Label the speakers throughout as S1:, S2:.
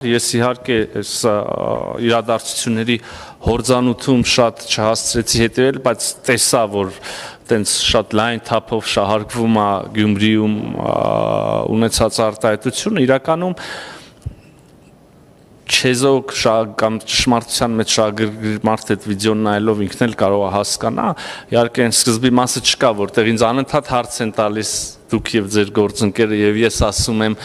S1: Ես իհարկե այս իրադարձությունների հորձանուտում շատ չհասցրեցի հետևել, բայց տեսա, որ տենց շատ լայն թափով շահարկվում է Գյումրիում ունեցած արտահայտությունը, իրականում չեզոք կամ ճշմարտության մեջ շահագրգիռ մարդ այդ վիդեոն նայելով ինքն էլ կարող է հասկանա, իհարկե այն սկզբի մասը չկա, որտեղ ինձ անընդհատ հարց են տալիս դուք եւ ձեր գործընկերը եւ ես ասում եմ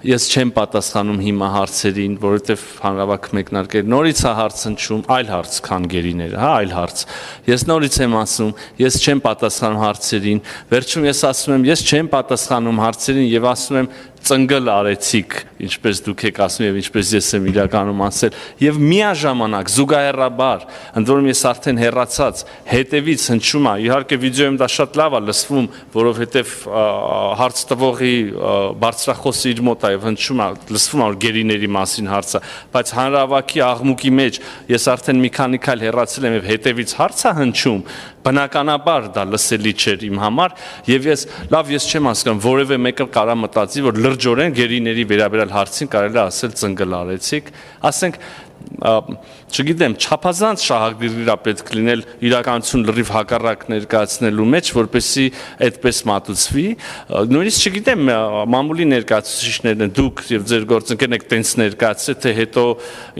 S1: ես չեմ պատասխանում հիմա հարցերին, որովհետեւ հանրավակ մեկնարկել նորից է հարց հնչում, այլ հարց քան գերիները, հա, այլ հարց։ Ես նորից եմ ասում, ես չեմ պատասխանում հարցերին, վերջում ես ասում եմ, ես չեմ պատասխանում հարցերին եւ ասում եմ ծնգլ արեցիք, ինչպես դուք եք ասում եւ ինչպես ես եմ իրականում ասել, եւ միաժամանակ զուգահեռաբար, ընդ որում ես արդեն հեռացած, հետևից հնչում է, իհարկե վիդեոյում դա շատ լավ է լսվում, որովհետեւ հարց տվողի բարձրախոսը իր մոտ է եւ հնչում է, լսվում է որ գերիների մասին հարցը, բայց հանրավակի աղմուկի մեջ ես արդեն մի քանի քայլ հեռացել եմ եւ հետևից հարց է հնչում, բնականաբար դա լսելի չէր իմ համար եւ ես չեմ հասկանում, որևէ մեկը կարա մտածի, որ լրջորեն գերիների վերաբերյալ հարցին կարելի է ասել ծնգլ արեցիք, ասենք չգիտեմ, չափազանց շահագրգիռ է պետք լինել իրականություն լրիվ հակառակ ներկայացնելու մեջ, որպեսզի այդպես մատուցվի, նույնիսկ չգիտեմ, մամուլի ներկայացուցիչներն են, դուք եւ ձեր գործընկերն եք տենց ներկայացրել, թե հետո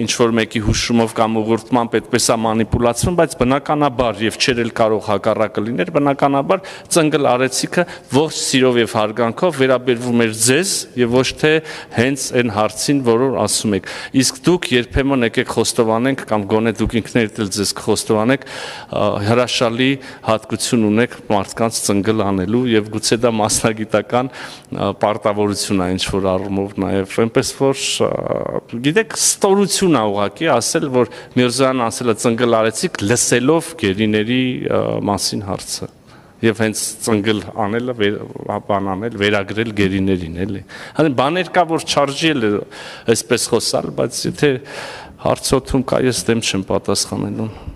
S1: ինչ որ մեկի հուշումով կամ ուղղորդմամբ այդպես է մանիպուլացվում, բայց բնականաբար եւ չէր էլ կարող հակառակը լինել, բնականաբար ծնգլ արեցիքը ողջ սիրով եւ հարգանքով վերաբերվում էր ձեզ եւ ոչ թե հենց այն հարցին, որը ասում եք։ Իսկ դուք երբեմն եկեք խոստովանենք կամ գոնե դուք ինքներդ էլ ձեզ կխոստովանեք հրաշալի հատկություն ունեք մարդկանց ծնգլ անելու եւ գուցե դա մասնագիտական պարտավորություն է ինչ որ առումով նաեւ այնպես որ գիտեք ստորություն է ուղղակի ասել որ Միրզոյանը ասել է ծնգլ արեցիք լսելով գերիների մասին հարցը եւ հենց ծնգլ անելը բան անել վերագրել գերիներին էլի հələ բաներ կա որ չարժի էլ այսպես խոսալ բայց եթե հարցոթում կա ես դեմ չեմ պատասխանելու